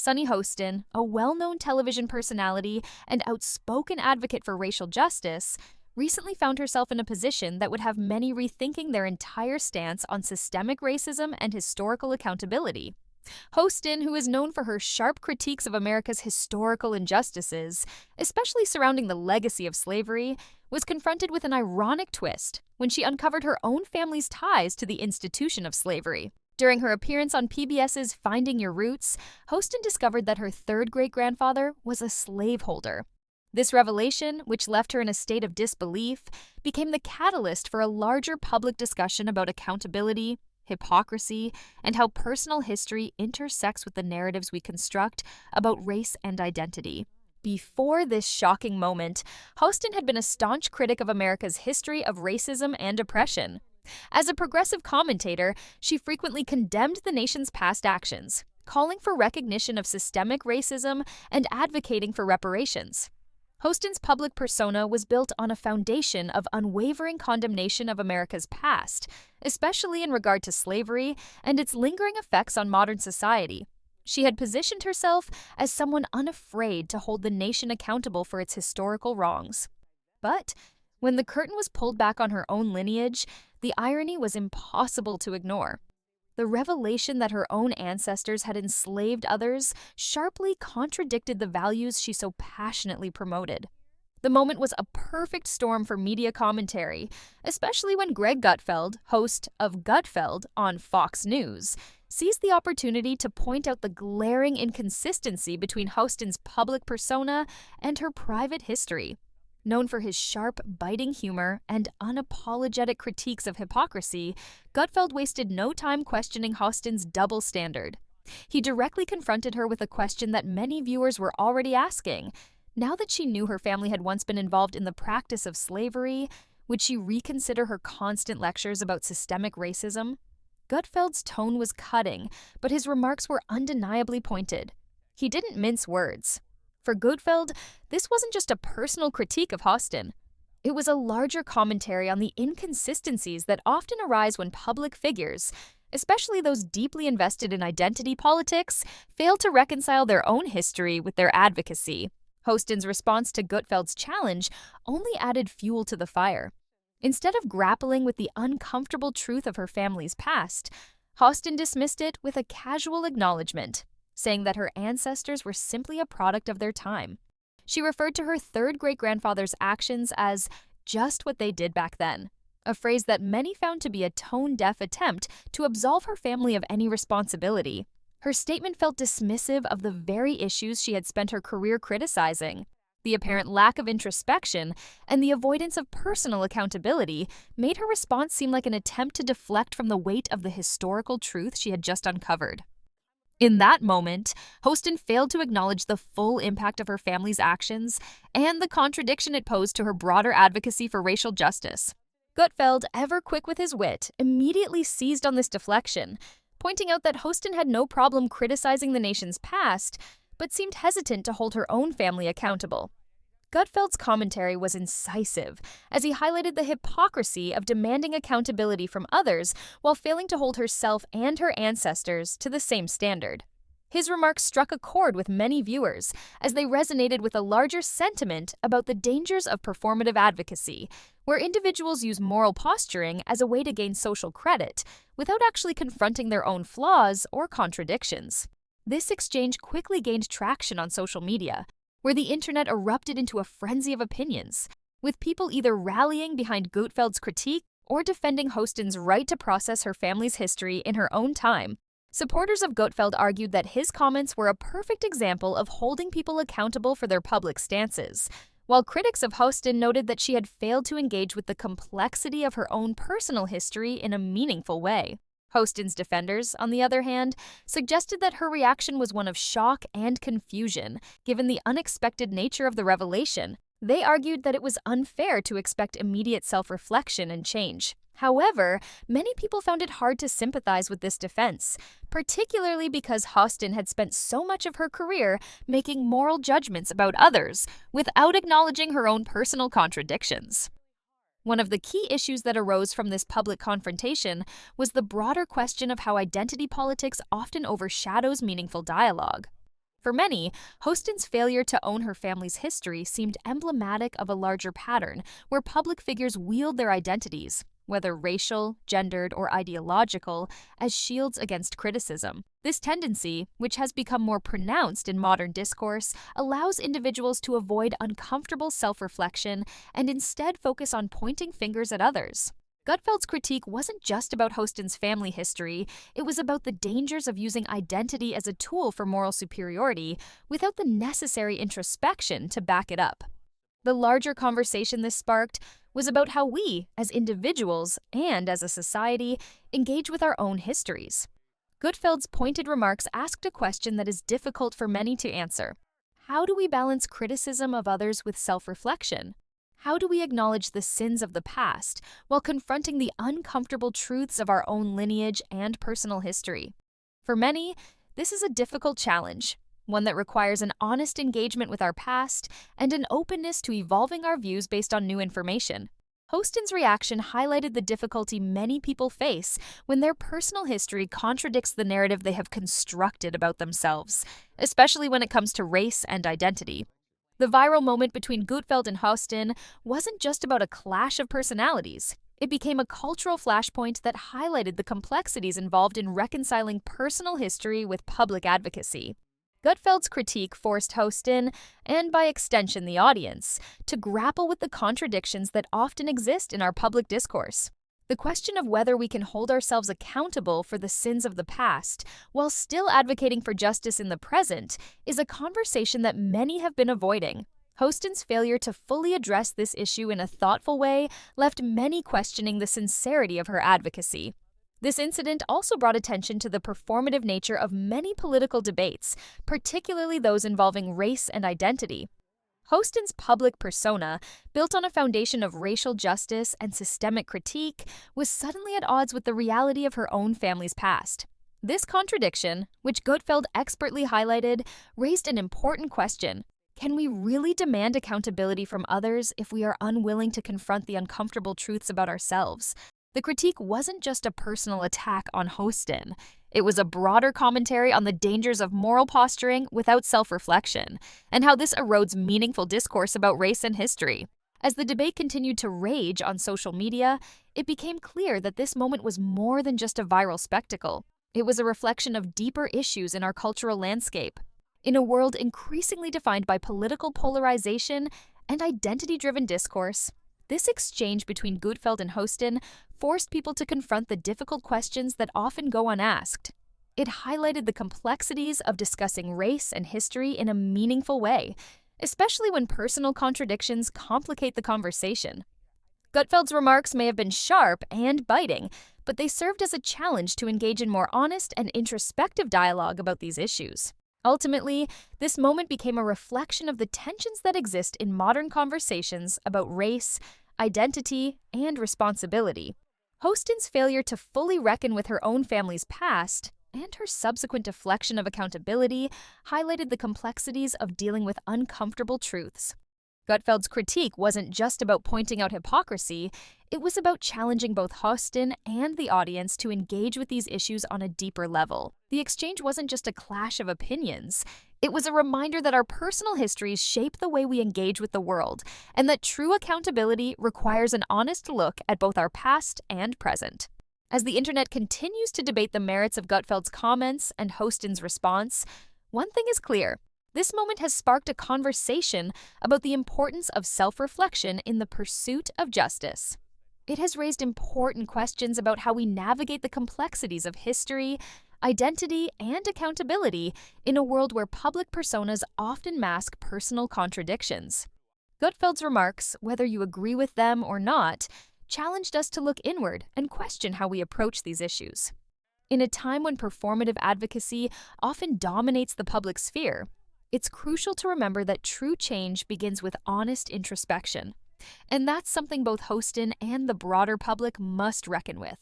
Sunny Hostin, a well-known television personality and outspoken advocate for racial justice, recently found herself in a position that would have many rethinking their entire stance on systemic racism and historical accountability. Hostin, who is known for her sharp critiques of America's historical injustices, especially surrounding the legacy of slavery, was confronted with an ironic twist when she uncovered her own family's ties to the institution of slavery. During her appearance on PBS's Finding Your Roots, Hostin discovered that her third great-grandfather was a slaveholder. This revelation, which left her in a state of disbelief, became the catalyst for a larger public discussion about accountability, hypocrisy, and how personal history intersects with the narratives we construct about race and identity. Before this shocking moment, Hostin had been a staunch critic of America's history of racism and oppression. As a progressive commentator, she frequently condemned the nation's past actions, calling for recognition of systemic racism and advocating for reparations. Hostin's public persona was built on a foundation of unwavering condemnation of America's past, especially in regard to slavery and its lingering effects on modern society. She had positioned herself as someone unafraid to hold the nation accountable for its historical wrongs. But when the curtain was pulled back on her own lineage, the irony was impossible to ignore. The revelation that her own ancestors had enslaved others sharply contradicted the values she so passionately promoted. The moment was a perfect storm for media commentary, especially when Greg Gutfeld, host of Gutfeld on Fox News, seized the opportunity to point out the glaring inconsistency between Hostin's public persona and her private history. Known for his sharp, biting humor and unapologetic critiques of hypocrisy, Gutfeld wasted no time questioning Hostin's double standard. He directly confronted her with a question that many viewers were already asking. Now that she knew her family had once been involved in the practice of slavery, would she reconsider her constant lectures about systemic racism? Gutfeld's tone was cutting, but his remarks were undeniably pointed. He didn't mince words. For Gutfeld, this wasn't just a personal critique of Hostin. It was a larger commentary on the inconsistencies that often arise when public figures, especially those deeply invested in identity politics, fail to reconcile their own history with their advocacy. Hostin's response to Gutfeld's challenge only added fuel to the fire. Instead of grappling with the uncomfortable truth of her family's past, Hostin dismissed it with a casual acknowledgement, saying that her ancestors were simply a product of their time. She referred to her third great-grandfather's actions as just what they did back then, a phrase that many found to be a tone-deaf attempt to absolve her family of any responsibility. Her statement felt dismissive of the very issues she had spent her career criticizing. The apparent lack of introspection and the avoidance of personal accountability made her response seem like an attempt to deflect from the weight of the historical truth she had just uncovered. In that moment, Hostin failed to acknowledge the full impact of her family's actions and the contradiction it posed to her broader advocacy for racial justice. Gutfeld, ever quick with his wit, immediately seized on this deflection, pointing out that Hostin had no problem criticizing the nation's past, but seemed hesitant to hold her own family accountable. Gutfeld's commentary was incisive, as he highlighted the hypocrisy of demanding accountability from others while failing to hold herself and her ancestors to the same standard. His remarks struck a chord with many viewers, as they resonated with a larger sentiment about the dangers of performative advocacy, where individuals use moral posturing as a way to gain social credit, without actually confronting their own flaws or contradictions. This exchange quickly gained traction on social media, where the internet erupted into a frenzy of opinions, with people either rallying behind Gutfeld's critique or defending Hostin's right to process her family's history in her own time. Supporters of Gutfeld argued that his comments were a perfect example of holding people accountable for their public stances, while critics of Hostin noted that she had failed to engage with the complexity of her own personal history in a meaningful way. Hostin's defenders, on the other hand, suggested that her reaction was one of shock and confusion, given the unexpected nature of the revelation. They argued that it was unfair to expect immediate self-reflection and change. However, many people found it hard to sympathize with this defense, particularly because Hostin had spent so much of her career making moral judgments about others without acknowledging her own personal contradictions. One of the key issues that arose from this public confrontation was the broader question of how identity politics often overshadows meaningful dialogue. For many, Hostin's failure to own her family's history seemed emblematic of a larger pattern where public figures wield their identities, whether racial, gendered, or ideological, as shields against criticism. This tendency, which has become more pronounced in modern discourse, allows individuals to avoid uncomfortable self-reflection and instead focus on pointing fingers at others. Gutfeld's critique wasn't just about Hostin's family history, it was about the dangers of using identity as a tool for moral superiority without the necessary introspection to back it up. The larger conversation this sparked was about how we, as individuals and as a society, engage with our own histories. Gutfeld's pointed remarks asked a question that is difficult for many to answer. How do we balance criticism of others with self-reflection? How do we acknowledge the sins of the past while confronting the uncomfortable truths of our own lineage and personal history? For many, this is a difficult challenge, one that requires an honest engagement with our past and an openness to evolving our views based on new information. Hostin's reaction highlighted the difficulty many people face when their personal history contradicts the narrative they have constructed about themselves, especially when it comes to race and identity. The viral moment between Gutfeld and Hostin wasn't just about a clash of personalities. It became a cultural flashpoint that highlighted the complexities involved in reconciling personal history with public advocacy. Gutfeld's critique forced Hostin, and by extension the audience, to grapple with the contradictions that often exist in our public discourse. The question of whether we can hold ourselves accountable for the sins of the past while still advocating for justice in the present is a conversation that many have been avoiding. Hostin's failure to fully address this issue in a thoughtful way left many questioning the sincerity of her advocacy. This incident also brought attention to the performative nature of many political debates, particularly those involving race and identity. Hostin's public persona, built on a foundation of racial justice and systemic critique, was suddenly at odds with the reality of her own family's past. This contradiction, which Gutfeld expertly highlighted, raised an important question. Can we really demand accountability from others if we are unwilling to confront the uncomfortable truths about ourselves? The critique wasn't just a personal attack on Hostin. It was a broader commentary on the dangers of moral posturing without self-reflection, and how this erodes meaningful discourse about race and history. As the debate continued to rage on social media, it became clear that this moment was more than just a viral spectacle. It was a reflection of deeper issues in our cultural landscape. In a world increasingly defined by political polarization and identity-driven discourse, this exchange between Gutfeld and Hostin forced people to confront the difficult questions that often go unasked. It highlighted the complexities of discussing race and history in a meaningful way, especially when personal contradictions complicate the conversation. Gutfeld's remarks may have been sharp and biting, but they served as a challenge to engage in more honest and introspective dialogue about these issues. Ultimately, this moment became a reflection of the tensions that exist in modern conversations about race, identity, and responsibility. Hostin's failure to fully reckon with her own family's past and her subsequent deflection of accountability highlighted the complexities of dealing with uncomfortable truths. Gutfeld's critique wasn't just about pointing out hypocrisy, it was about challenging both Hostin and the audience to engage with these issues on a deeper level. The exchange wasn't just a clash of opinions, it was a reminder that our personal histories shape the way we engage with the world, and that true accountability requires an honest look at both our past and present. As the internet continues to debate the merits of Gutfeld's comments and Hostin's response, one thing is clear. This moment has sparked a conversation about the importance of self-reflection in the pursuit of justice. It has raised important questions about how we navigate the complexities of history, identity, and accountability in a world where public personas often mask personal contradictions. Gutfeld's remarks, whether you agree with them or not, challenged us to look inward and question how we approach these issues. In a time when performative advocacy often dominates the public sphere, it's crucial to remember that true change begins with honest introspection. And that's something both Hostin and the broader public must reckon with.